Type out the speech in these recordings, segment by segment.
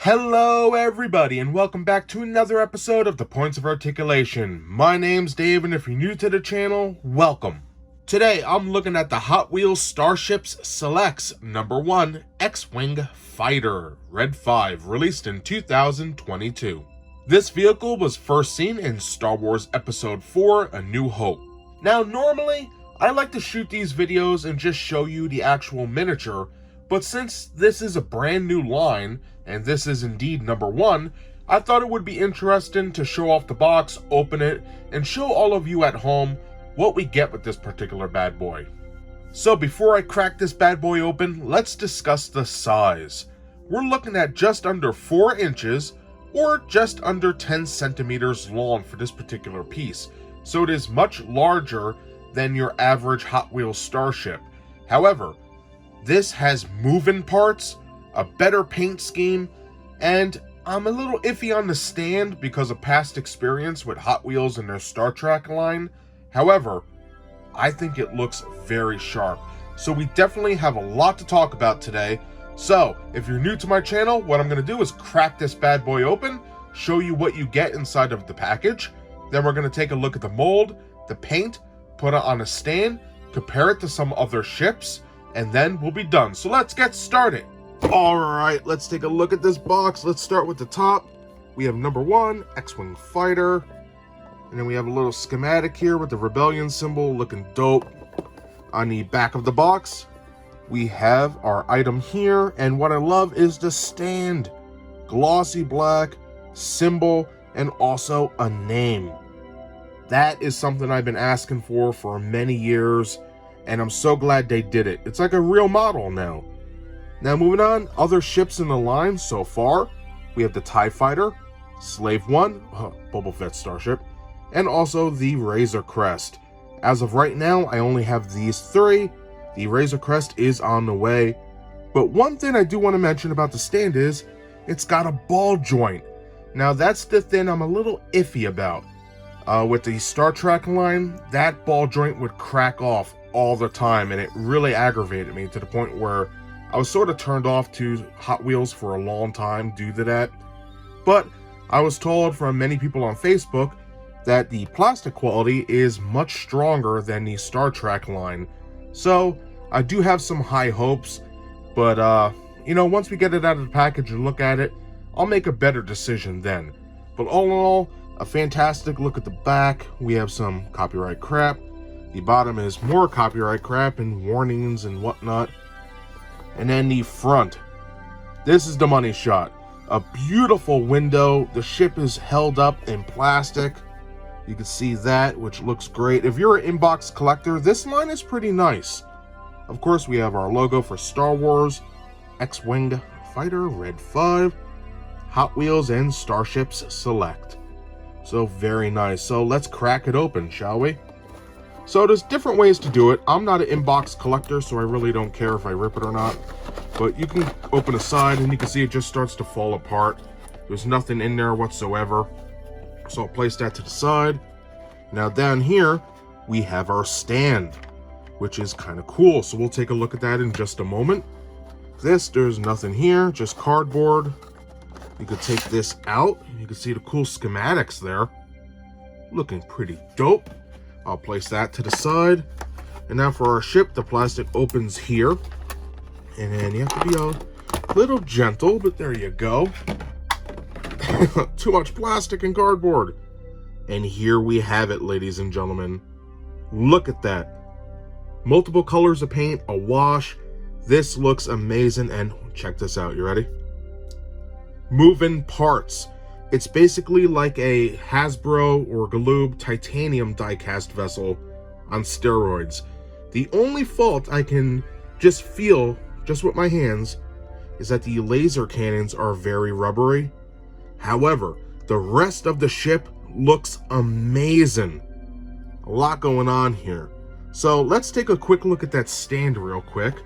Hello everybody and welcome back to another episode of The Points of Articulation. My name's Dave and if you're new to the channel, welcome. Today I'm looking at the Hot Wheels Starships Selects #1 X-Wing Fighter Red 5, released in 2022. This vehicle was first seen in Star Wars Episode 4 A New Hope. Now normally I like to shoot these videos and just show you the actual miniature, but since this is a brand new line, and this is indeed #1, I thought it would be interesting to show off the box, open it, and show all of you at home what we get with this particular bad boy. So before I crack this bad boy open, let's discuss the size. We're looking at just under 4 inches, or just under 10 centimeters long for this particular piece, so it is much larger than your average Hot Wheels Starship. However, this has moving parts, a better paint scheme, and I'm a little iffy on the stand because of past experience with Hot Wheels and their Star Trek line. However, I think it looks very sharp. So we definitely have a lot to talk about today. So if you're new to my channel, what I'm going to do is crack this bad boy open, show you what you get inside of the package. Then we're going to take a look at the mold, the paint, put it on a stand, compare it to some other ships, and then we'll be done. So let's get started. Alright, let's take a look at this box. Let's start with the top. We have #1, X-Wing Fighter. And then we have a little schematic here with the Rebellion symbol looking dope. On the back of the box, we have our item here. And what I love is the stand. Glossy black, symbol, and also a name. That is something I've been asking for many years. And I'm so glad they did it. It's like a real model now. Now moving on, other ships in the line so far. We have the TIE Fighter, Slave One, Boba Fett Starship, and also the Razor Crest. As of right now, I only have these 3. The Razor Crest is on the way. But one thing I do want to mention about the stand is, it's got a ball joint. Now that's the thing I'm a little iffy about. With the Star Trek line, that ball joint would crack off all the time, and it really aggravated me to the point where I was sort of turned off to Hot Wheels for a long time due to that. But I was told from many people on Facebook that the plastic quality is much stronger than the Star Trek line. So I do have some high hopes, but once we get it out of the package and look at it, I'll make a better decision then. But all in all, a fantastic look at the back. We have some copyright crap. The bottom is more copyright crap and warnings and whatnot. And then the front. This is the money shot. A beautiful window. The ship is held up in plastic. You can see that, which looks great. If you're an inbox collector, this line is pretty nice. Of course, we have our logo for Star Wars, X-Wing Fighter Red 5, Hot Wheels, and Starships Select. So very nice. So let's crack it open, shall we? So there's different ways to do it. I'm not an inbox collector, so I really don't care if I rip it or not. But you can open a side and you can see it just starts to fall apart. There's nothing in there whatsoever. So I'll place that to the side. Now down here, we have our stand, which is kind of cool. So we'll take a look at that in just a moment. There's nothing here, just cardboard. You could take this out. You can see the cool schematics there. Looking pretty dope. I'll place that to the side. And now for our ship, the plastic opens here. And then you have to be a little gentle, but there you go. Too much plastic and cardboard. And here we have it, ladies and gentlemen. Look at that. Multiple colors of paint, a wash. This looks amazing. And check this out. You ready? Moving parts. It's basically like a Hasbro or Galoob titanium diecast vessel on steroids. The only fault I can just feel, just with my hands, is that the laser cannons are very rubbery. However, the rest of the ship looks amazing. A lot going on here. So let's take a quick look at that stand real quick.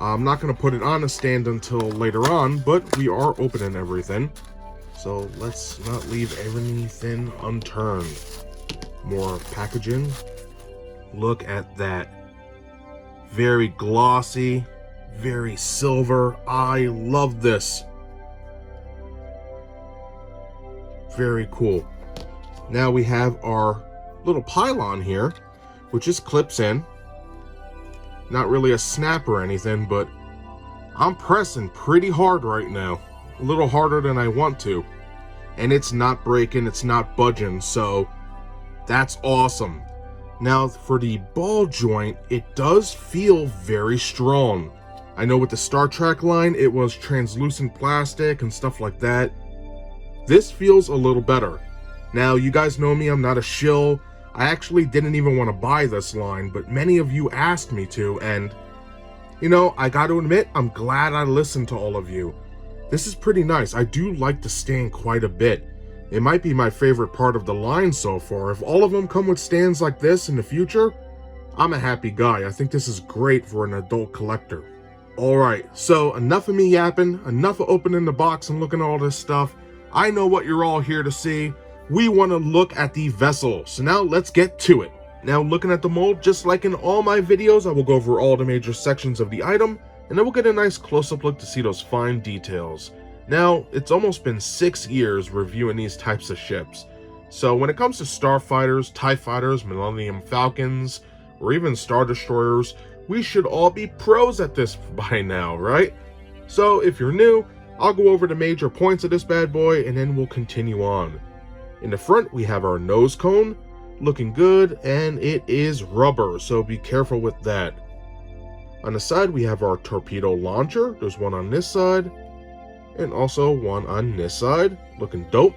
I'm not going to put it on a stand until later on, but we are opening everything. So let's not leave anything unturned. More packaging. Look at that. Very glossy, very silver. I love this. very cool. Now we have our little pylon here, which just clips in. Not really a snap or anything, but I'm pressing pretty hard right now. A little harder than I want to. And it's not breaking, it's not budging, so that's awesome. Now for the ball joint, it does feel very strong. I know with the Star Trek line, it was translucent plastic and stuff like that. This feels a little better. Now, you guys know me, I'm not a shill. I actually didn't even want to buy this line, but many of you asked me to, and you know, I got to admit, I'm glad I listened to all of you. This is pretty nice. I do like the stand quite a bit. It might be my favorite part of the line so far. If all of them come with stands like this in the future, I'm a happy guy. I think this is great for an adult collector. Alright, so enough of me yapping, enough of opening the box and looking at all this stuff. I know what you're all here to see. We want to look at the vessel, so now let's get to it. Now looking at the mold, just like in all my videos, I will go over all the major sections of the item, and then we'll get a nice close-up look to see those fine details. Now, it's almost been 6 years reviewing these types of ships, so when it comes to starfighters, TIE fighters, Millennium Falcons, or even Star Destroyers, we should all be pros at this by now, right? So if you're new, I'll go over the major points of this bad boy, and then we'll continue on. In the front, we have our nose cone, looking good, and it is rubber, so be careful with that. On the side, we have our torpedo launcher. There's one on this side, and also one on this side, looking dope.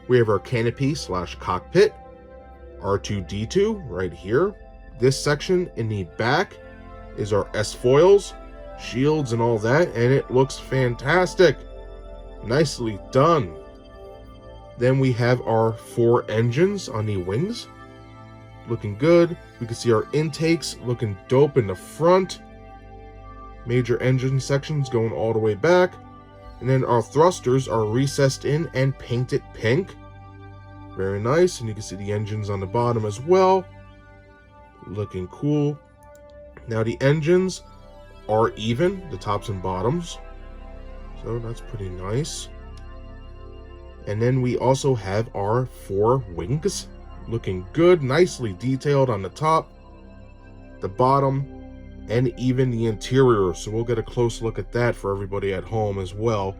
We have our canopy / cockpit, R2d2 right here. This section in the back is our S-foils, shields, and all that, and it looks fantastic. Nicely done. Then we have our 4 engines on the wings, looking good. We can see our intakes looking dope in the front. Major engine sections going all the way back. And then our thrusters are recessed in and painted pink. Very nice, and you can see the engines on the bottom as well. Looking cool. Now the engines are even, the tops and bottoms. So that's pretty nice. And then we also have our 4 wings, looking good, nicely detailed on the top, the bottom, and even the interior. So we'll get a close look at that for everybody at home as well.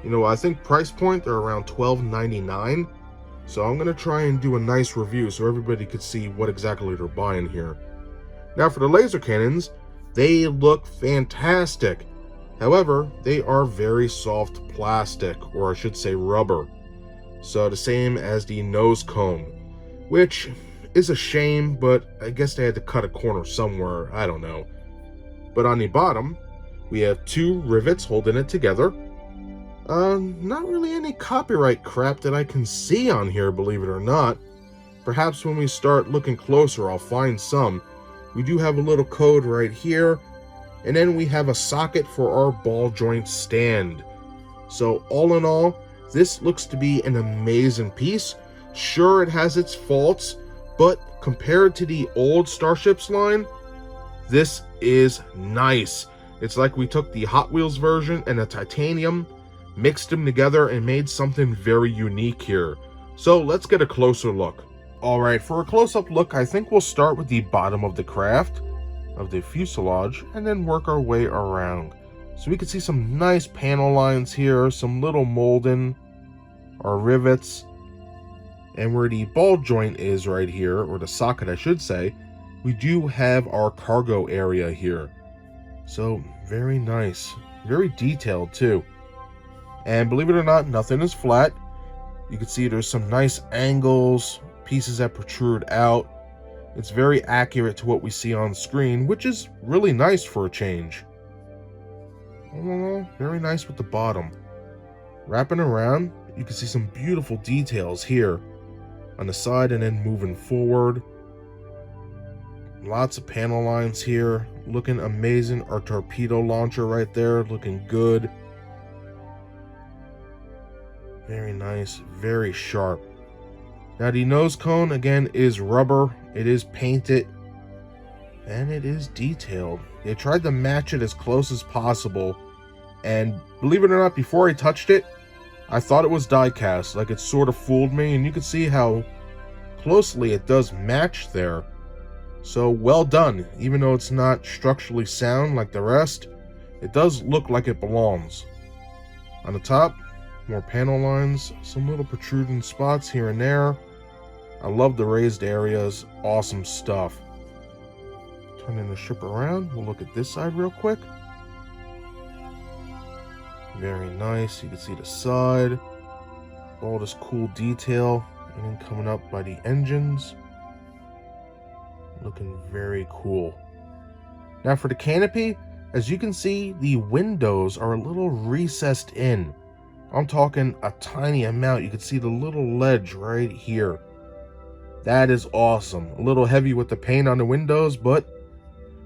You know, I think price point, they're around $12.99. So I'm going to try and do a nice review so everybody could see what exactly they're buying here. Now for the laser cannons, they look fantastic. However, they are very soft plastic, or I should say rubber. So the same as the nose cone, which is a shame, but I guess they had to cut a corner somewhere, I don't know. But on the bottom, we have 2 rivets holding it together. Not really any copyright crap that I can see on here, believe it or not. Perhaps when we start looking closer, I'll find some. We do have a little code right here. And then we have a socket for our ball joint stand. So all in all, this looks to be an amazing piece. Sure, it has its faults, but compared to the old Starships line, this is nice. It's like we took the Hot Wheels version and the titanium, mixed them together, and made something very unique here. So let's get a closer look. Alright, for a close-up look, I think we'll start with the bottom of the craft, of the fuselage, and then work our way around. So we can see some nice panel lines here, some little molding, our rivets, and where the ball joint is right here, or the socket I should say, we do have our cargo area here. So very nice, very detailed too. And believe it or not, nothing is flat. You can see there's some nice angles, pieces that protrude out. It's very accurate to what we see on screen, which is really nice for a change. Very nice with the bottom. Wrapping around, you can see some beautiful details here on the side and then moving forward. Lots of panel lines here, looking amazing. Our torpedo launcher right there, looking good. Very nice, very sharp. Now the nose cone again is rubber, it is painted, and it is detailed. They tried to match it as close as possible, and believe it or not, before I touched it, I thought it was diecast, like it sort of fooled me, and you can see how closely it does match there. So well done. Even though it's not structurally sound like the rest, it does look like it belongs. On the top, more panel lines, some little protruding spots here and there. I love the raised areas, awesome stuff. Turning the ship around, we'll look at this side real quick. Very nice, you can see the side, all this cool detail, and then coming up by the engines. Looking very cool. Now for the canopy, as you can see, the windows are a little recessed in. I'm talking a tiny amount. You can see the little ledge right here. That is awesome. A little heavy with the paint on the windows, but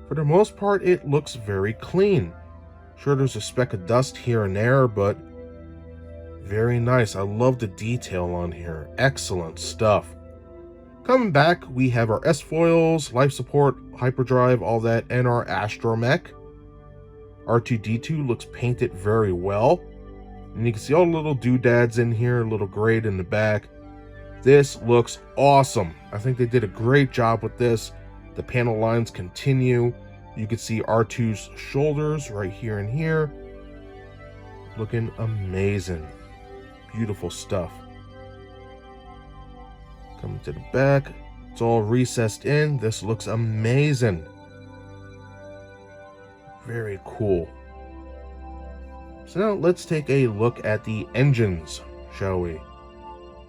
for the most part, it looks very clean. Sure, there's a speck of dust here and there, but very nice. I love the detail on here. Excellent stuff. Coming back, we have our S-foils, life support, hyperdrive, all that, and our Astromech R2d2 looks painted very well. And you can see all the little doodads in here, a little grade in the back. This looks awesome. I think they did a great job with this. The panel lines continue. You can see R2's shoulders right here and here. Looking amazing. Beautiful stuff. Coming to the back, it's all recessed in. This looks amazing. Very cool. So now let's take a look at the engines, shall we?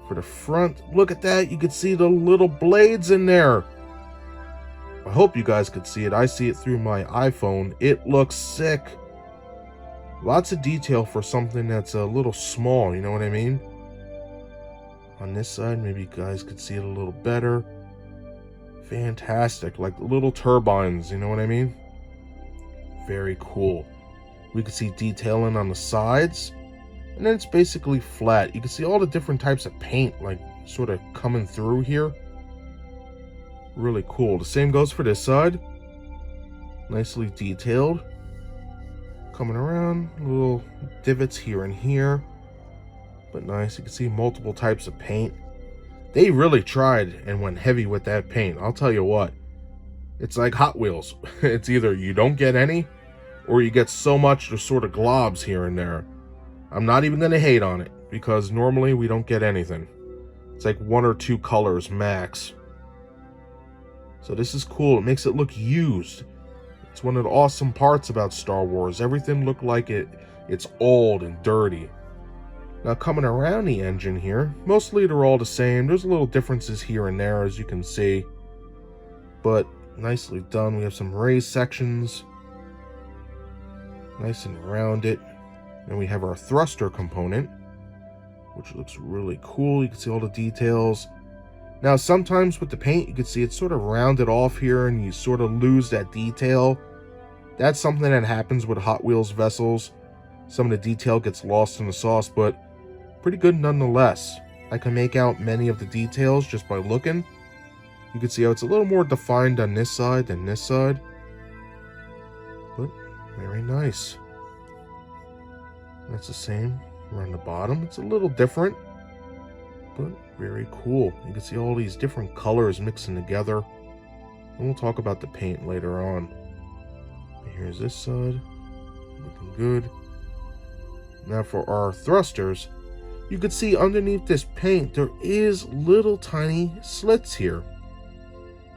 For the front, look at that. You can see the little blades in there. I hope you guys could see it. I see it through my iPhone. It looks sick. Lots of detail for something that's a little small, you know what I mean? On this side, maybe you guys could see it a little better. Fantastic, like little turbines, you know what I mean? Very cool. We can see detailing on the sides, and then it's basically flat. You can see all the different types of paint, like sort of coming through here. Really cool. The same goes for this side. Nicely detailed. Coming around, little divots here and here. But nice. You can see multiple types of paint. They really tried and went heavy with that paint. I'll tell you what. It's like Hot Wheels. It's either you don't get any, or you get so much there's sort of globs here and there. I'm not even going to hate on it, because normally we don't get anything. It's like 1 or 2 colors max. So this is cool. It makes it look used. It's one of the awesome parts about Star Wars. Everything looked like it's old and dirty. Now coming around the engine here, mostly they're all the same. There's little differences here and there, as you can see. But nicely done. We have some raised sections. Nice and rounded. And we have our thruster component, which looks really cool. You can see all the details. Now sometimes with the paint, you can see it's sort of rounded off here and you sort of lose that detail. That's something that happens with Hot Wheels vessels. Some of the detail gets lost in the sauce, but pretty good nonetheless. I can make out many of the details just by looking. You can see how it's a little more defined on this side than this side. But very nice. That's the same around the bottom. It's a little different, but very cool. You can see all these different colors mixing together. And we'll talk about the paint later on. Here's this side. Looking good. Now for our thrusters, you can see underneath this paint there is little tiny slits here.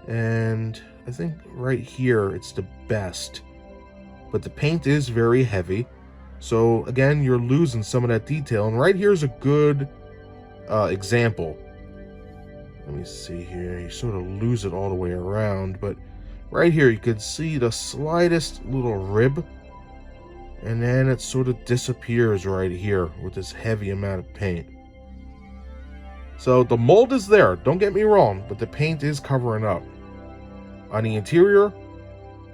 And I think right here it's the best. But the paint is very heavy. So again, you're losing some of that detail. And right here is a good example. Let me see here. You sort of lose it all the way around. But right here you can see the slightest little rib. And then it sort of disappears right here with this heavy amount of paint. So the mold is there, don't get me wrong, but the paint is covering up. On the interior,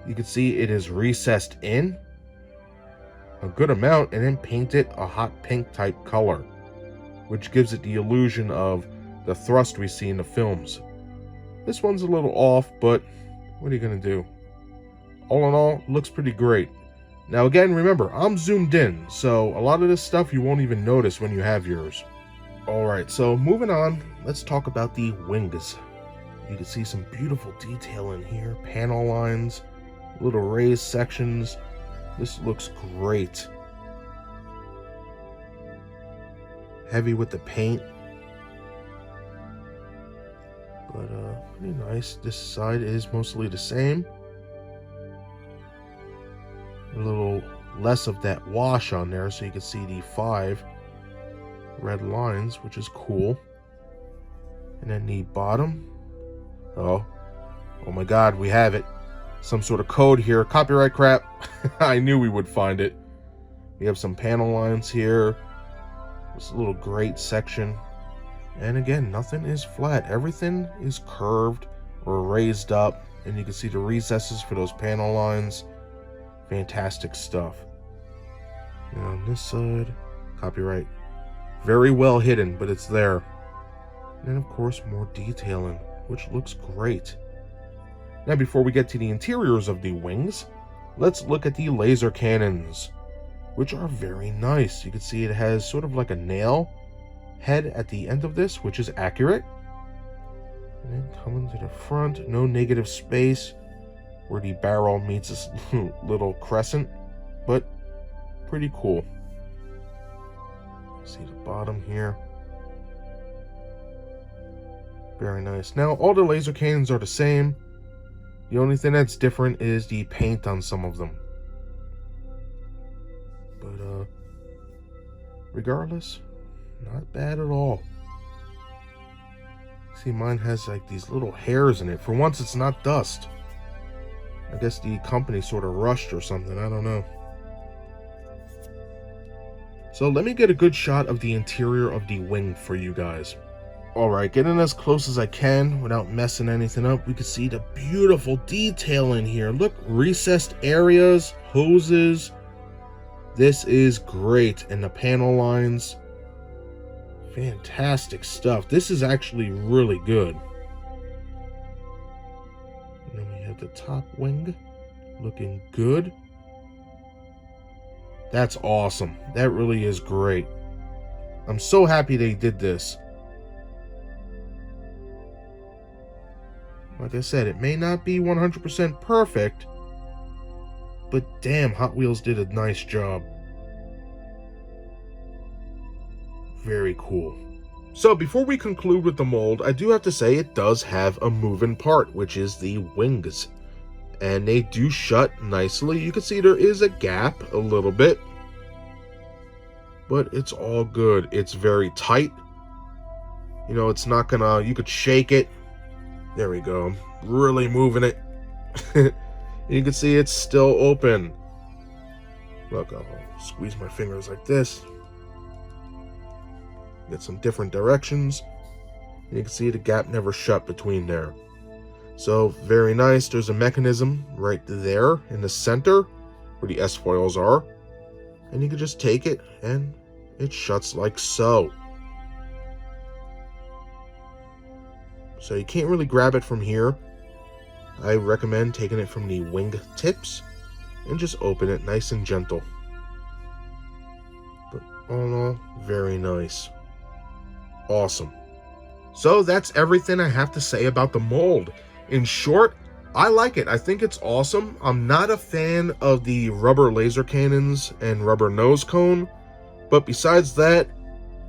you can see it is recessed in a good amount and then painted a hot pink type color, which gives it the illusion of the thrust we see in the films. This one's a little off, but what are you going to do? All in all, looks pretty great. Now again, remember, I'm zoomed in, so a lot of this stuff you won't even notice when you have yours. Alright, so moving on, let's talk about the wings. You can see some beautiful detail in here, panel lines, little raised sections. This looks great. Heavy with the paint. But pretty nice. This side is mostly the same. A little less of that wash on there, so you can see the 5 red lines, which is cool. And then the bottom. Oh my god, we have it. Some sort of code here. Copyright crap. I knew we would find it. We have some panel lines here. This little grate section. And again, nothing is flat. Everything is curved or raised up. And you can see the recesses for those panel lines. Fantastic stuff. And on this side, copyright. Very well hidden, but it's there. And then, of course, more detailing, which looks great. Now, before we get to the interiors of the wings, let's look at the laser cannons, which are very nice. You can see it has sort of like a nail head at the end of this, which is accurate. And then coming to the front, no negative space where the barrel meets this little crescent, but pretty cool. See the bottom here. Very nice. Now, all the laser cannons are the same. The only thing that's different is the paint on some of them. But, regardless, not bad at all. See, mine has like these little hairs in it. For once, it's not dust. I guess the company sort of rushed or something. I don't know. So let me get a good shot of the interior of the wing for you guys. Alright, getting as close as I can without messing anything up. We can see the beautiful detail in here. Look, recessed areas, hoses. This is great. And the panel lines. Fantastic stuff. This is actually really good. And then we have the top wing looking good. That's awesome. That really is great. I'm so happy they did this. Like I said, it may not be 100% perfect, but damn, Hot Wheels did a nice job. Very cool. So before we conclude with the mold, I do have to say it does have a moving part, which is the wings. And they do shut nicely. You can see there is a gap a little bit, but it's all good. It's very tight. You know, it's not gonna, you could shake it. There we go. I'm really moving it. You can see it's still open. Look, I'll squeeze my fingers like this. Get some different directions. You can see the gap never shut between there. So, very nice. There's a mechanism right there in the center where the S-foils are. And you can just take it and it shuts like so. So you can't really grab it from here. I recommend taking it from the wing tips and just open it nice and gentle. But all in all, very nice. Awesome. So that's everything I have to say about the mold. In short, I like it. I think it's awesome. I'm not a fan of the rubber laser cannons and rubber nose cone, but besides that,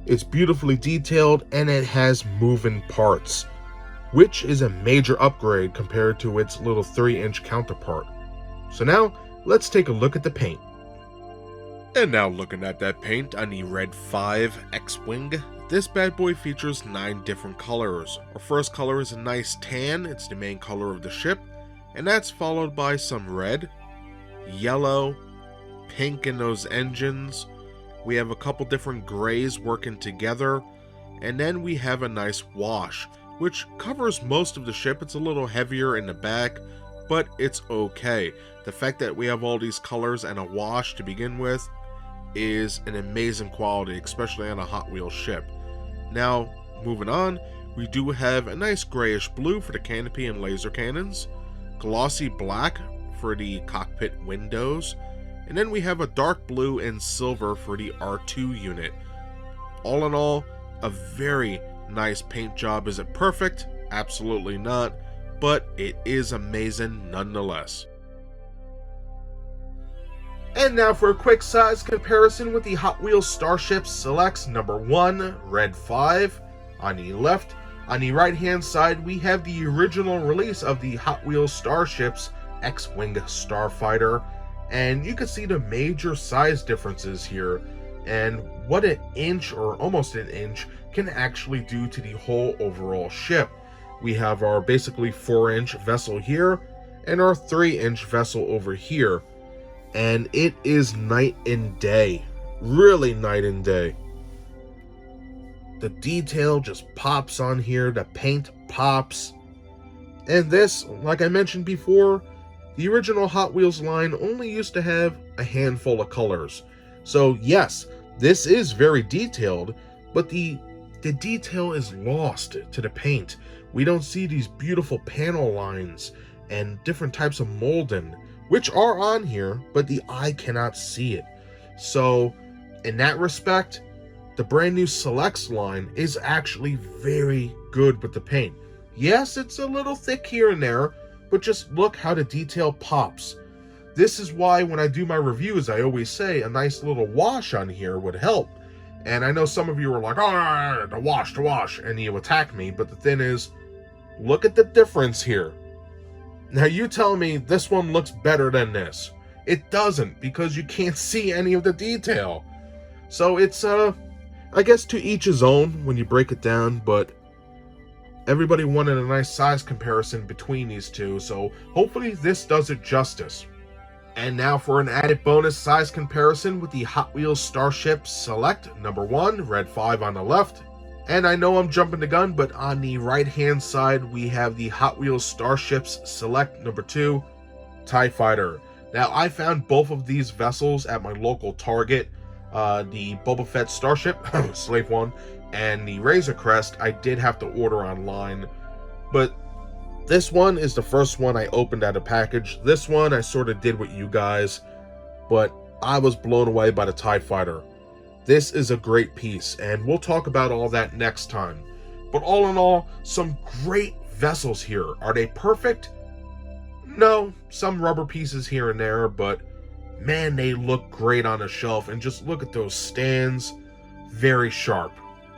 it's beautifully detailed and it has moving parts, which is a major upgrade compared to its little 3-inch counterpart. So now, let's take a look at the paint. And now looking at that paint on the Red 5 X-Wing, this bad boy features 9 different colors. Our first color is a nice tan, it's the main color of the ship, and that's followed by some red, yellow, pink in those engines. We have a couple different grays working together, and then we have a nice wash, which covers most of the ship. It's a little heavier in the back, but it's okay. The fact that we have all these colors and a wash to begin with is an amazing quality, especially on a Hot Wheels ship. Now, moving on, we do have a nice grayish blue for the canopy and laser cannons, glossy black for the cockpit windows, and then we have a dark blue and silver for the R2 unit. All in all, a very nice paint job. Is it perfect? Absolutely not, but it is amazing nonetheless. And now for a quick size comparison with the Hot Wheels Starships Selects number 1, Red 5. On the left, on the right hand side, we have the original release of the Hot Wheels Starships X-Wing Starfighter, and you can see the major size differences here and what an inch or almost an inch can actually do to the whole overall ship. We have our basically 4-inch vessel here and our 3-inch vessel over here, and it is night and day, really night and day. The detail just pops on here, the paint pops, and this, like I mentioned before, the original Hot Wheels line only used to have a handful of colors. So yes, this is very detailed, but the detail is lost to the paint. We don't see these beautiful panel lines and different types of molding, which are on here, but the eye cannot see it. So in that respect, the brand new Selects line is actually very good with the paint. Yes, it's a little thick here and there, but just look how the detail pops. This is why when I do my reviews, I always say a nice little wash on here would help. And I know some of you are like, oh, to wash, and you attack me, but the thing is, look at the difference here. Now you tell me this one looks better than this. It doesn't, because you can't see any of the detail. So it's, I guess to each his own when you break it down, but everybody wanted a nice size comparison between these two, so hopefully this does it justice. And now for an added bonus size comparison with the Hot Wheels Starship Select number 1, Red 5 on the left. And I know I'm jumping the gun, but on the right hand side we have the Hot Wheels Starships Select number 2, TIE Fighter. Now I found both of these vessels at my local Target. The Boba Fett Starship, Slave One, and the Razor Crest I did have to order online, but this one is the first one I opened out of package. This one I sort of did with you guys, but I was blown away by the TIE Fighter. This is a great piece, and we'll talk about all that next time. But all in all, some great vessels here. Are they perfect? No, some rubber pieces here and there, but man, they look great on a shelf, and just look at those stands, very sharp.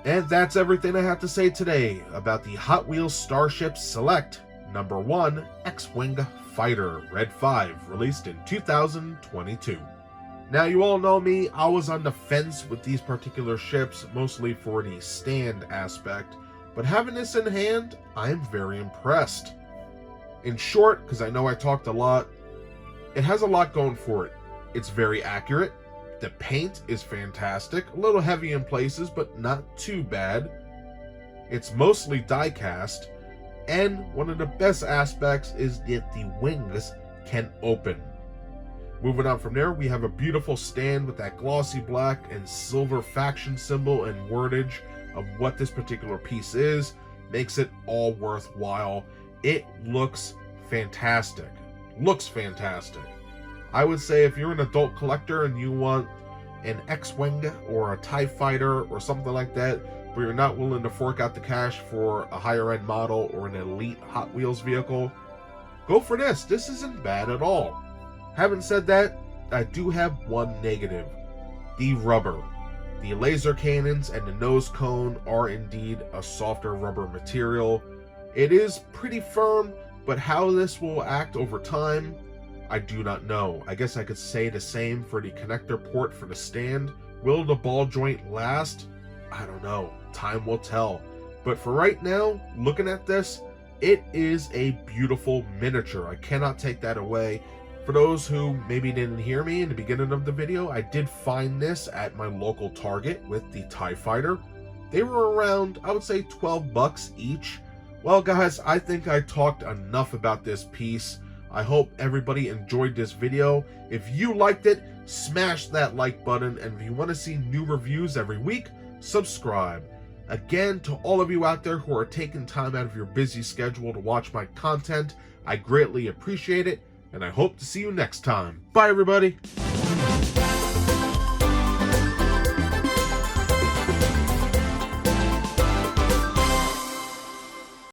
And that's everything I have to say today about the Hot Wheels Starships Select number 1 X-Wing Fighter Red 5, released in 2022. Now you all know me, I was on the fence with these particular ships, mostly for the stand aspect, but having this in hand, I am very impressed. In short, because I know I talked a lot, it has a lot going for it. It's very accurate, the paint is fantastic, a little heavy in places, but not too bad. It's mostly die-cast, and one of the best aspects is that the wings can open. Moving on from there, we have a beautiful stand with that glossy black and silver faction symbol and wordage of what this particular piece is. Makes it all worthwhile. It looks fantastic. Looks fantastic. I would say if you're an adult collector and you want an X-Wing or a TIE Fighter or something like that, but you're not willing to fork out the cash for a higher end model or an elite Hot Wheels vehicle, go for this. This isn't bad at all. Having said that, I do have one negative. The rubber. The laser cannons and the nose cone are indeed a softer rubber material. It is pretty firm, but how this will act over time, I do not know. I guess I could say the same for the connector port for the stand. Will the ball joint last? I don't know. Time will tell. But for right now, looking at this, it is a beautiful miniature. I cannot take that away. For those who maybe didn't hear me in the beginning of the video, I did find this at my local Target with the TIE Fighter. They were around, I would say, 12 bucks each. Well guys, I think I talked enough about this piece. I hope everybody enjoyed this video. If you liked it, smash that like button, and if you want to see new reviews every week, subscribe. Again, to all of you out there who are taking time out of your busy schedule to watch my content, I greatly appreciate it, and I hope to see you next time. Bye everybody!